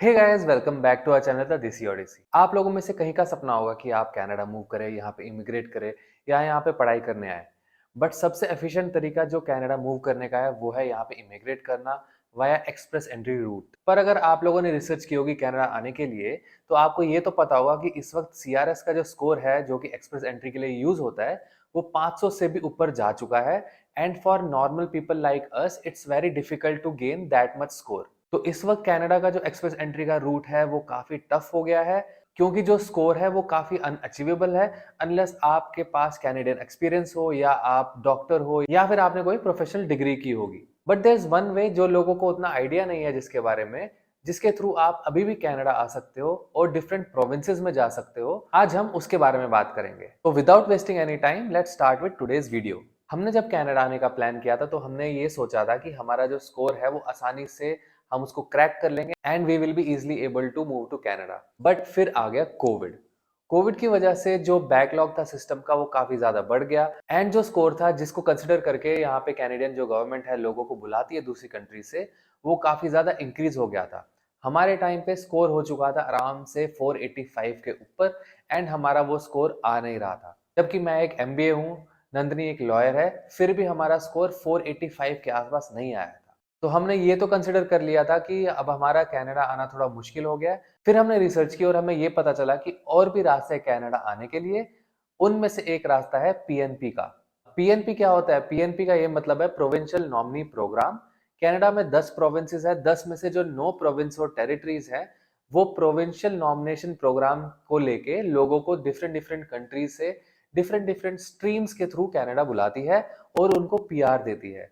Hey guys, welcome back to our channel the Desi Odyssey. आप लोगों में से कहीं का सपना होगा कि आप कनाडा मूव करें, यहाँ पे इमिग्रेट करें या यहाँ पे पढ़ाई करने आए। बट सबसे एफिशिएंट तरीका जो कनाडा मूव करने का है वो है यहाँ पे इमिग्रेट करना वाया एक्सप्रेस एंट्री रूट। पर अगर आप लोगों ने रिसर्च की होगी कनाडा आने के लिए, तो आपको ये तो पता होगा कि इस वक्त सीआरएस का जो स्कोर है जो कि एक्सप्रेस एंट्री के लिए यूज होता है, वो 500 से भी ऊपर जा चुका है। And for normal people like us it's very difficult to gain that much score. तो इस वक्त कनाडा का जो एक्सप्रेस एंट्री का रूट है वो काफी टफ हो गया है, क्योंकि जो स्कोर है वो काफी अनअचीवेबल है अनलेस आपके पास कैनेडियन एक्सपीरियंस हो या आप डॉक्टर हो या फिर आपने कोई प्रोफेशनल डिग्री की होगी। But there is one way जो लोगों को उतना आइडिया नहीं है जिसके बारे में, जिसके थ्रू आप अभी भी कनाडा आ सकते हो और डिफरेंट प्रोविंसेस में जा सकते हो। आज हम उसके बारे में बात करेंगे। तो without wasting any time let's start with today's video. हमने जब कनाडा आने का प्लान किया था तो हमने ये सोचा था कि हमारा जो स्कोर है वो आसानी से हम उसको क्रैक कर लेंगे and we will be easily able to move to Canada. But फिर आ गया कोविड। कोविड की वजह से जो बैकलॉग था सिस्टम का वो काफी ज्यादा बढ़ गया एंड जो स्कोर था जिसको कंसिडर करके यहाँ पे कैनेडियन जो गवर्नमेंट है लोगों को बुलाती है दूसरी कंट्री से, वो काफी ज्यादा इंक्रीज हो गया था। हमारे टाइम पे स्कोर हो चुका था आराम से 485 के ऊपर एंड हमारा वो स्कोर आ नहीं रहा था। जबकि मैं एक एमबीए हूँ, नंदनी एक लॉयर है, फिर भी हमारा स्कोर 485 के आसपास नहीं आया था। तो हमने ये तो कंसिडर कर लिया था कि अब हमारा कनाडा आना थोड़ा मुश्किल हो गया है। फिर हमने रिसर्च की और हमें ये पता चला कि और भी रास्ते हैं कनाडा आने के लिए। उनमें से एक रास्ता है पीएनपी का। पीएनपी क्या होता है? पीएनपी का ये मतलब है प्रोविंशियल नॉमिनी प्रोग्राम। कनाडा में 10 प्रोविंसेस है, 10 में से जो 9 प्रोविंस और टेरिटरीज है वो प्रोविंशियल नॉमिनेशन प्रोग्राम को लेके लोगों को डिफरेंट डिफरेंट कंट्रीज से डिफरेंट डिफरेंट स्ट्रीम्स के थ्रू कनाडा बुलाती है और उनको पीआर देती है।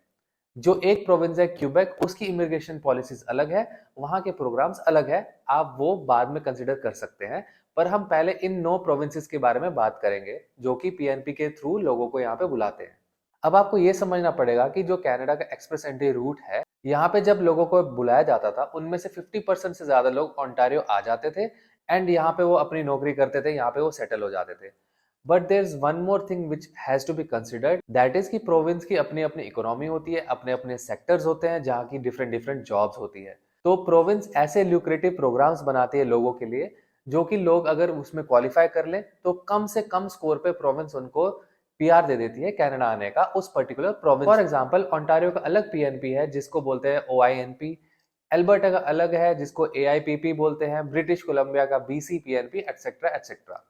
जो एक प्रोविंस है क्यूबेक, उसकी इमिग्रेशन पॉलिसीज अलग है, वहां के प्रोग्राम्स अलग है। आप वो बाद में कंसिडर कर सकते हैं। पर हम पहले इन 9 प्रोविंसेस के बारे में बात करेंगे जो कि पीएनपी के थ्रू लोगों को यहाँ पे बुलाते हैं। अब आपको ये समझना पड़ेगा कि जो कनाडा का एक्सप्रेस एंट्री रूट है, यहाँ पे जब लोगों को बुलाया जाता था उनमें से 50% से ज्यादा लोग ओंटारियो आ जाते थे एंड यहाँ पे वो अपनी नौकरी करते थे, यहाँ पे वो सेटल हो जाते थे। But there is one more thing which has to be considered, that is कि प्रोविंस की अपनी अपनी इकोनॉमी होती है, अपने अपने सेक्टर्स होते हैं जहाँ की डिफरेंट डिफरेंट जॉब्स होती है। तो प्रोविंस ऐसे ल्यूक्रेटिव प्रोग्राम्स बनाती है लोगों के लिए, जो कि लोग अगर उसमें क्वालिफाई कर लें तो कम से कम स्कोर पे प्रोविंस उनको पीआर दे देती है कनाडा आने का उस particular province. For example Ontario का अलग पीएनपी है जिसको बोलते हैं ओआईएनपी, एल्बर्टा का अलग है जिसको एआईपीपी बोलते हैं, ब्रिटिश कोलंबिया का बीसी पीएनपी एटसेट्रा एटसेट्रा।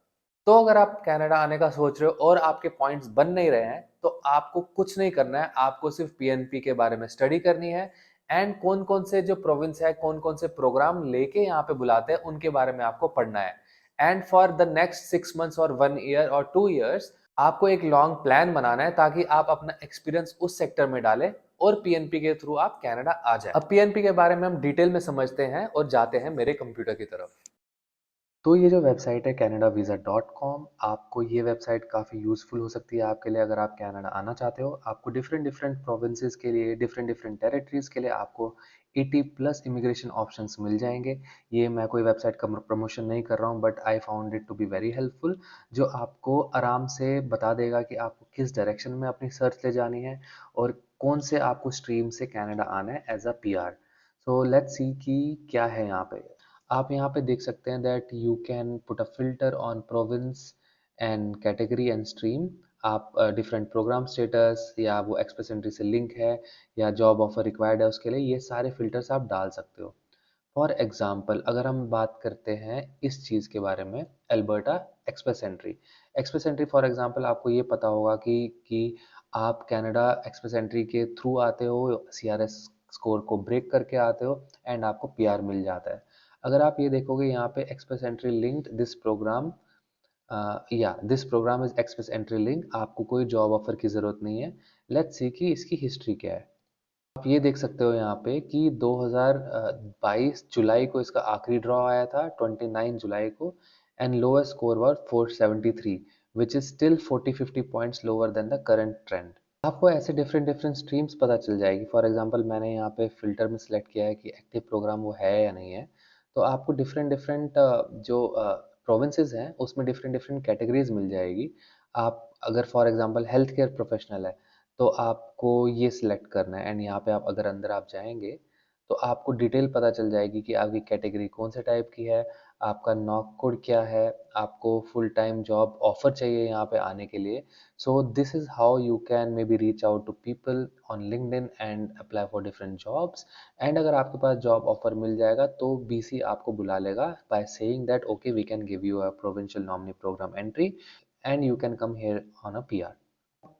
तो अगर आप कनाडा आने का सोच रहे हो और आपके पॉइंट्स बन नहीं रहे हैं तो आपको कुछ नहीं करना है, आपको सिर्फ पीएनपी के बारे में स्टडी करनी है एंड कौन कौन से जो प्रोविंस है कौन कौन से प्रोग्राम लेके यहाँ पे बुलाते हैं उनके बारे में आपको पढ़ना है। And for the next 6 months और 1 ईयर और 2 ईयर्स आपको एक लॉन्ग प्लान बनाना है ताकि आप अपना एक्सपीरियंस उस सेक्टर में डालें और पीएनपी के थ्रू आप कनाडा आ जाए। अब पीएनपी के बारे में हम डिटेल में समझते हैं और जाते हैं मेरे कंप्यूटर की तरफ। तो ये जो वेबसाइट है canadaVisa.com, आपको ये वेबसाइट काफ़ी यूज़फुल हो सकती है आपके लिए अगर आप कनाडा आना चाहते हो। आपको डिफरेंट डिफरेंट प्रोविंसेस के लिए, डिफरेंट डिफरेंट टेरिटरीज के लिए आपको 80+ इमिग्रेशन ऑप्शंस मिल जाएंगे। ये मैं कोई वेबसाइट का प्रमोशन नहीं कर रहा हूँ, but I found it to be very helpful, जो आपको आराम से बता देगा कि आपको किस डायरेक्शन में अपनी सर्च ले जानी है और कौन से आपको स्ट्रीम से कनाडा आना है as a PR. So let's see कि क्या है यहाँ पे। आप यहाँ पे देख सकते हैं that you can put a filter on province and category and stream. आप डिफरेंट प्रोग्राम स्टेटस या वो एक्सप्रेस एंट्री से लिंक है या जॉब ऑफर रिक्वायर्ड है उसके लिए ये सारे फिल्टर्स आप डाल सकते हो। फॉर एग्जाम्पल अगर हम बात करते हैं इस चीज़ के बारे में, Alberta express entry. Express entry for example आपको ये पता होगा कि आप कनाडा एक्सप्रेस एंट्री के थ्रू आते हो, सीआरएस स्कोर को ब्रेक करके आते हो एंड आपको पीआर मिल जाता है। अगर आप ये देखोगे यहाँ पे express entry linked this programme, या this programme is express entry link, आपको कोई जॉब ऑफर की ज़रूरत नहीं है। लेट्स सी कि इसकी हिस्ट्री क्या है। आप ये देख सकते हो यहाँ पे कि 2022 जुलाई को इसका आखिरी ड्रॉ आया था, 29 जुलाई को, and lowest score was 473, which is still 40-50 points lower than the current trend. आपको ऐसे डिफरेंट डिफरेंट स्ट्रीम्स पता चल जाएगी। फॉर एग्जांपल मैंने यहाँ पे फिल्टर में सिलेक्ट किया है कि एक्टिव प्रोग्राम वो है या नहीं है। तो आपको डिफरेंट डिफरेंट जो प्रोविंसेस हैं उसमें डिफरेंट डिफरेंट कैटेगरीज मिल जाएगी। आप अगर for example health care professional है तो आपको ये सिलेक्ट करना है एंड यहाँ पे आप अगर अंदर आप जाएंगे तो आपको डिटेल पता चल जाएगी कि आपकी कैटेगरी कौन से टाइप की है, आपका नॉक कोड क्या है, आपको फुल टाइम जॉब ऑफर चाहिए यहाँ पे आने के लिए। So this is how you can may be reach out to people on LinkedIn and apply for different jobs. And अगर आपके पास जॉब ऑफर मिल जाएगा तो बीसी आपको बुला लेगा by saying that okay we can give you a provincial nominee programme entry and you can come here on a PR.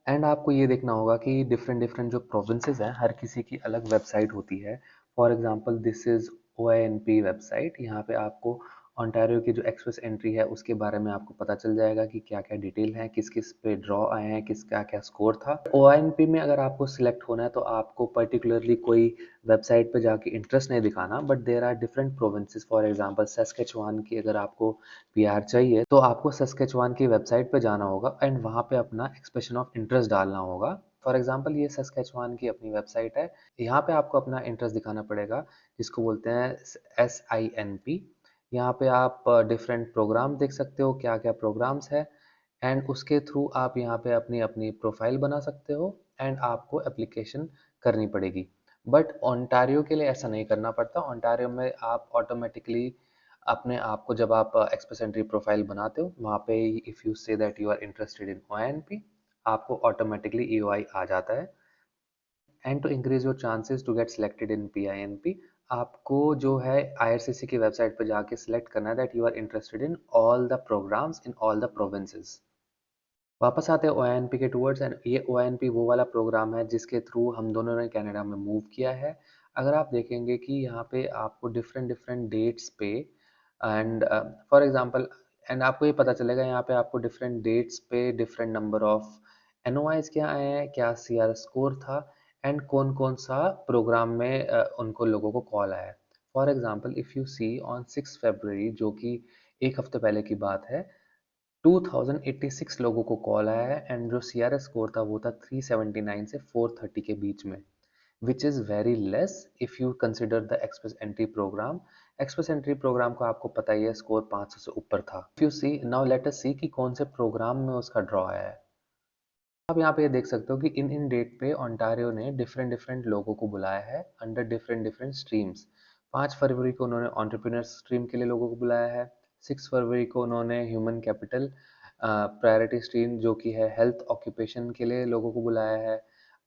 And आपको ये देखना होगा कि डिफरेंट डिफरेंट जो प्रोविंसेस हैं हर किसी की अलग वेबसाइट होती है। For example this is OINP website. यहाँ पे आपको ओंटारियो की जो एक्सप्रेस एंट्री है उसके बारे में आपको पता चल जाएगा कि क्या क्या डिटेल है, किस किस पे ड्रॉ आए हैं, किस क्या क्या स्कोर था। OINP में अगर आपको सिलेक्ट होना है तो आपको पर्टिकुलरली कोई वेबसाइट पे जाके इंटरेस्ट नहीं दिखाना, but there are different provinces. For example Saskatchewan की अगर आपको पीआर चाहिए तो आपको सस्केचुआन की वेबसाइट पे जाना होगा एंड वहाँ पे अपना एक्सप्रेशन ऑफ इंटरेस्ट डालना होगा। फॉर एग्जांपल ये सस्केचुआन की अपनी वेबसाइट है, यहाँ पे आपको अपना इंटरेस्ट दिखाना पड़ेगा जिसको बोलते हैं SINP। यहाँ पे आप डिफरेंट प्रोग्राम देख सकते हो, क्या क्या प्रोग्राम्स है, एंड उसके थ्रू आप यहाँ पे अपनी अपनी प्रोफाइल बना सकते हो एंड आपको एप्लीकेशन करनी पड़ेगी। बट ओंटारियो के लिए ऐसा नहीं करना पड़ता। ओंटारियो में आप ऑटोमेटिकली अपने आप को जब आप एक्सप्रेस एंट्री प्रोफाइल बनाते हो वहाँ पे if you say that you are interested in OINP आपको ऑटोमेटिकली EOI आ जाता है। And to increase your chances to get selected in PINP आपको जो है IRCC की वेबसाइट पर जाके सिलेक्ट करना है that you are interested in all the programmes in all the provinces. वापस आते हैं OINP के टूवर्ड्स एंड ये OINP वो वाला प्रोग्राम है जिसके थ्रू हम दोनों ने कनाडा में मूव किया है। अगर आप देखेंगे कि यहाँ पे आपको डिफरेंट डिफरेंट डेट्स पे एंड फॉर एग्जांपल एंड आपको ये पता चलेगा यहाँ पे आपको डिफरेंट डेट्स पे डिफरेंट नंबर ऑफ NOIs क्या आए हैं, क्या CR स्कोर था एंड कौन कौन सा प्रोग्राम में उनको लोगों को कॉल आया है। For example if you see on 6 फरवरी जो कि एक हफ्ते पहले की बात है 2086 लोगों को कॉल आया है एंड जो CRS स्कोर था वो था 379 से 430 के बीच में, which is very less if you consider the express entry programme. Express entry programme का आपको पता ही है स्कोर 500 से ऊपर था। If you see now let us see कि कौन से प्रोग्राम में उसका ड्रॉ आया है। आप यहाँ पे ये देख सकते हो कि इन इन डेट पे ओंटारियो ने डिफरेंट डिफरेंट लोगों को बुलाया है अंडर डिफरेंट डिफरेंट स्ट्रीम्स। 5 फरवरी को उन्होंने एंटरप्रेन्योर स्ट्रीम के लिए लोगों को बुलाया है। 6 फरवरी को उन्होंने ह्यूमन कैपिटल प्रायोरिटी स्ट्रीम जो कि है हेल्थ ऑक्यूपेशन के लिए लोगों को बुलाया है।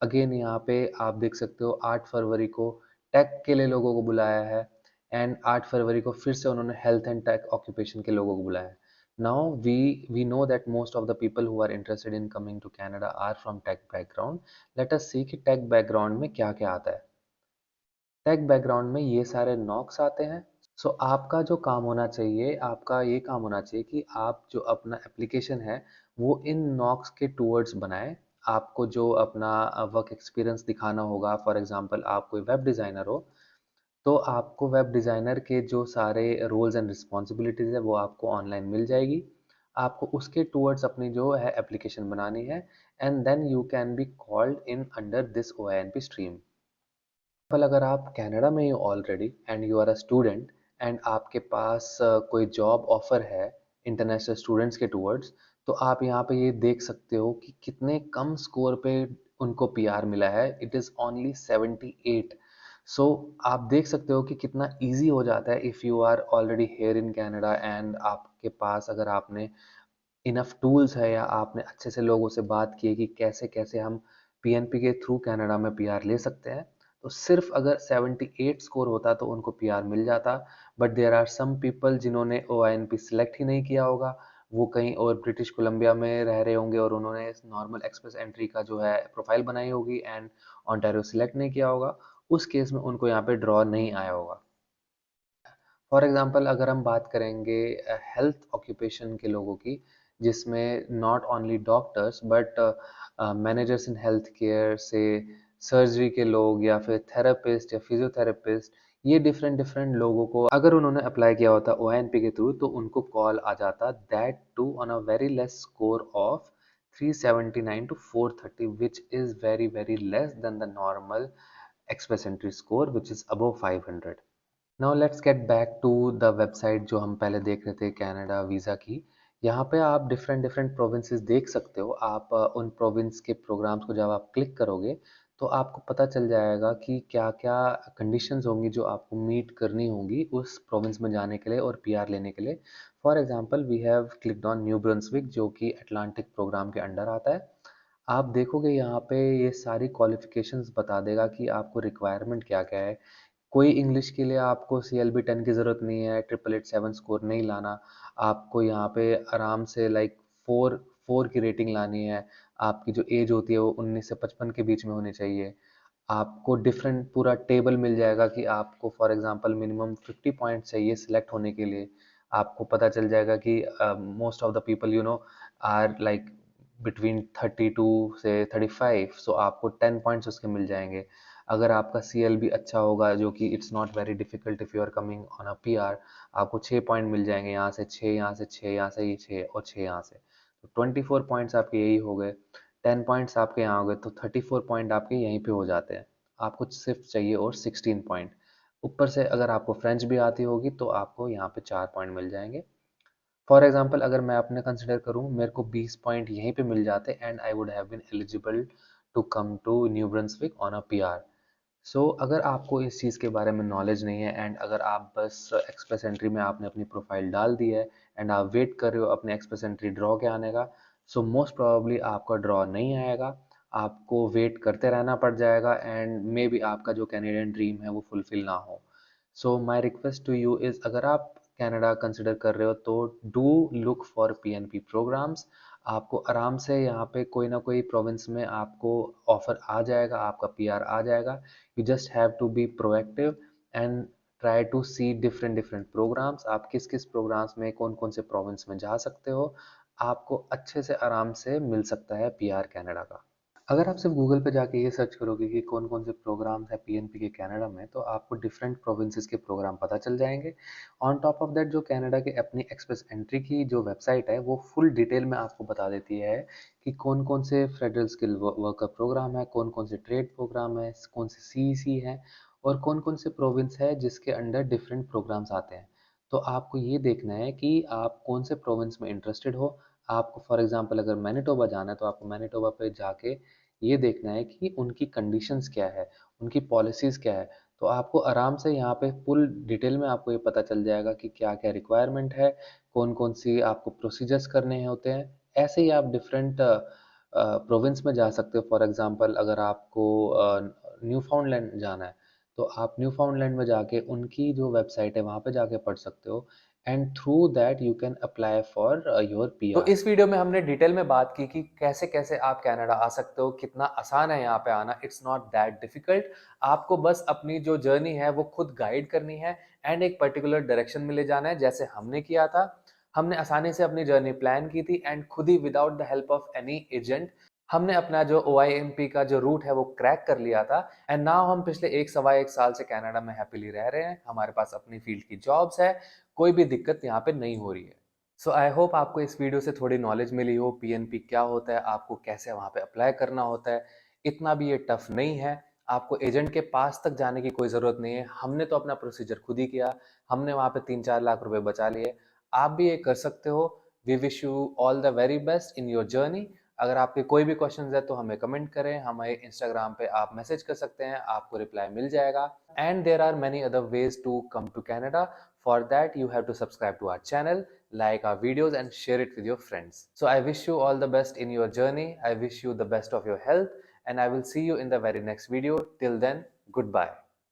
अगेन यहाँ पे आप देख सकते हो 8 फरवरी को टेक के लिए लोगों को बुलाया है एंड 8 फरवरी को फिर से उन्होंने हेल्थ एंड टेक ऑक्यूपेशन के लोगों को बुलाया है। Now we know that most of the people who are interested in coming to Canada are from tech background. Let us see कि tech background में क्या क्या आता है। टेक बैकग्राउंड में ये सारे नॉक्स आते हैं। सो आपका जो काम होना चाहिए, आपका ये काम होना चाहिए कि आप जो अपना एप्लीकेशन है वो इन नॉक्स के टूवर्ड्स बनाएं। आपको जो अपना वर्क एक्सपीरियंस दिखाना होगा, फॉर एग्जांपल आप कोई वेब डिज़ाइनर हो तो आपको वेब डिज़ाइनर के जो सारे रोल्स एंड रिस्पॉन्सिबिलिटीज़ है वो आपको ऑनलाइन मिल जाएगी। आपको उसके टूवर्ड्स अपनी जो है एप्लीकेशन बनानी है and then you can be called in under this OINP stream. अगर आप कनाडा में हो already and you are a student एंड आपके पास कोई जॉब ऑफर है इंटरनेशनल स्टूडेंट्स के टूवर्ड्स, तो आप यहाँ पे ये देख सकते हो कि कितने कम स्कोर पे उनको पीआर मिला है। It is only 78। सो आप देख सकते हो कि कितना इजी हो जाता है if you are already here in Canada and आपके पास अगर आपने इनफ टूल्स है या आपने अच्छे से लोगों से बात की है कि कैसे कैसे हम PNP के थ्रू कनाडा में पीआर ले सकते हैं, तो सिर्फ अगर 78 स्कोर होता तो उनको पीआर मिल जाता। But there are some people जिन्होंने OINP सिलेक्ट ही नहीं किया होगा, वो कहीं और ब्रिटिश कोलंबिया में रह रहे होंगे और उन्होंने नॉर्मल एक्सप्रेस एंट्री का जो है प्रोफाइल बनाई होगी एंड ऑन्टारियो सिलेक्ट नहीं किया होगा, उस केस में उनको यहाँ पे ड्रॉ नहीं आया होगा। फॉर एग्जांपल अगर हम बात करेंगे हेल्थ ऑक्यूपेशन के लोगों की, जिसमें not only doctors but managers in health care से सर्जरी के लोग या फिर थेरेपिस्ट या फिजियोथेरेपिस्ट, ये डिफरेंट डिफरेंट लोगों को अगर उन्होंने अप्लाई किया होता OINP के थ्रू तो उनको कॉल आ जाता that too on a very less score of 379 to 430 which is very very less than the normal express entry score which is above 500। Now let's get back to the website जो हम पहले देख रहे थे Canada visa की। यहाँ पे आप डिफरेंट डिफरेंट प्रोविंसेस देख सकते हो। आप उन प्रोविंस के प्रोग्राम्स को जब आप क्लिक करोगे तो आपको पता चल जाएगा कि क्या-क्या कंडीशंस होंगी जो आपको मीट करनी होंगी उस प्रोविंस में जाने के लिए और पीआर लेने के लिए। For example we have clicked on New Brunswick जो कि अटलांटिक प्रोग्राम के अंडर आता है। आप देखोगे यहाँ पे ये सारी क्वालिफ़िकेशंस बता देगा कि आपको रिक्वायरमेंट क्या-क्या है। कोई इंग्लिश के लिए आपको CLB 10 की ज़रूरत नहीं है, 888 स्कोर नहीं लाना। आपको यहाँ पे आराम से लाइक 4 4 की रेटिंग लानी है। आपकी जो एज होती है वो 19 से 55 के बीच में होनी चाहिए। आपको डिफरेंट पूरा टेबल मिल जाएगा कि आपको फॉर एग्जांपल मिनिमम 50 पॉइंट चाहिए सिलेक्ट होने के लिए। आपको पता चल जाएगा कि most of the people are like between 32 से 35, सो आपको 10 पॉइंट्स उसके मिल जाएंगे। अगर आपका CLB अच्छा होगा जो कि it's not very difficult if you are coming on a PR, आपको 6 पॉइंट मिल जाएंगे, यहाँ से 6, यहाँ से 6, यहाँ से ये 6 और 6 यहाँ से, तो 24 पॉइंट्स आपके यही हो गए। 10 पॉइंट्स आपके यहाँ हो गए तो 34 पॉइंट आपके यहीं पे हो जाते हैं। आपको सिर्फ चाहिए और 16 पॉइंट। ऊपर से अगर आपको फ्रेंच भी आती होगी तो आपको यहाँ पे 4 पॉइंट मिल जाएंगे। फॉर एग्जाम्पल अगर मैं अपने कंसिडर करूँ, मेरे को 20 पॉइंट यहीं पे मिल जाते and I would have been eligible to come to New Brunswick on a PR। So अगर आपको इस चीज़ के बारे में नॉलेज नहीं है एंड अगर आप बस एक्सप्रेस एंट्री में आपने अपनी प्रोफाइल डाल दी है एंड आप वेट कर रहे हो अपने एक्सप्रेस एंट्री ड्रॉ के आने का, सो मोस्ट प्रोबेबली आपका ड्रॉ नहीं आएगा। आपको वेट करते रहना पड़ जाएगा एंड मे बी आपका जो कैनेडियन ड्रीम है वो फुलफिल ना हो। So my request to you is, अगर आप कनाडा कंसिडर कर रहे हो तो do look for PNP programmes. आपको आराम से यहाँ पे कोई ना कोई प्रोविंस में आपको ऑफर आ जाएगा, आपका PR आ जाएगा। You just have to be proactive and try to see different different programs। आप किस किस प्रोग्राम्स में कौन कौन से प्रोविंस में जा सकते हो, आपको अच्छे से आराम से मिल सकता है PR कनाडा का। अगर आप सिर्फ गूगल पे जाके ये सर्च करोगे कि कौन कौन से प्रोग्राम्स हैं PNP के कनाडा में, तो आपको डिफरेंट प्रोविंसेस के प्रोग्राम पता चल जाएंगे। ऑन टॉप ऑफ दैट जो कनाडा के अपनी एक्सप्रेस एंट्री की जो वेबसाइट है वो फुल डिटेल में आपको बता देती है कि कौन कौन से फेडरल स्किल वर्कर प्रोग्राम है, कौन कौन से ट्रेड प्रोग्राम है, कौन से CEC है और कौन कौन से प्रोविंस है जिसके अंडर डिफरेंट प्रोग्राम्स आते हैं। तो आपको ये देखना है कि आप कौन से प्रोविंस में इंटरेस्टेड हो। आपको फॉर एग्जांपल अगर मैनिटोबा जाना है तो आपको मैनिटोबा पे जाके ये देखना है कि उनकी कंडीशंस क्या है, उनकी पॉलिसीज़ क्या है। तो आपको आराम से यहाँ पे फुल डिटेल में आपको ये पता चल जाएगा कि क्या-क्या रिक्वायरमेंट है, कौन-कौन सी आपको प्रोसीजर्स करने होते हैं। ऐसे ही आप डिफरेंट प्रोविंस में जा सकते हो। फॉर एग्जांपल अगर आपको न्यूफाउंडलैंड जाना है, तो आप न्यूफाउंडलैंड में जाके उनकी जो वेबसाइट है वहाँ पे जाके पढ़ सकते हो and through that you can apply for your तो PR। इस वीडियो में हमने डिटेल में बात की कि कैसे-कैसे आप कनाडा आ सकते हो, कितना आसान है यहाँ पे आना, इट्स नॉट दैट डिफिकल्ट। आपको बस अपनी जो जर्नी है वो खुद गाइड करनी है एंड एक पर्टिकुलर डायरेक्शन में ले जाना है, जैसे हमने किया था। हमने आसानी से अपनी जर्नी प्लान की थी एंड खुद ही without the help of any agent हमने अपना जो OIMP का जो रूट है वो क्रैक कर लिया था एंड नाउ हम पिछले 1 सवा 1 साल से कनाडा में हैपीली रह रहे हैं। हमारे पास अपनी फील्ड की जॉब्स है, कोई भी दिक्कत यहाँ पे नहीं हो रही है। सो आई होप आपको इस वीडियो से थोड़ी नॉलेज मिली हो, PNP क्या होता है, आपको कैसे वहाँ पे अप्लाई करना होता है। इतना भी ये टफ नहीं है, आपको एजेंट के पास तक जाने की कोई ज़रूरत नहीं है। हमने तो अपना प्रोसीजर खुद ही किया, हमने वहाँ पे 3-4 लाख रुपए बचा लिए। आप भी ये कर सकते हो। We wish you all the very best in your journey. अगर आपके कोई भी क्वेश्चंस है तो हमें कमेंट करें, हमें इंस्टाग्राम पे आप मैसेज कर सकते हैं, आपको रिप्लाई मिल जाएगा। And there are many other ways to come to Canada. For that, you have to subscribe to our channel, like our videos, and share it with your friends. So, I wish you all the best in your journey. I wish you the best of your health, and I will see you in the very next video. Till then, goodbye.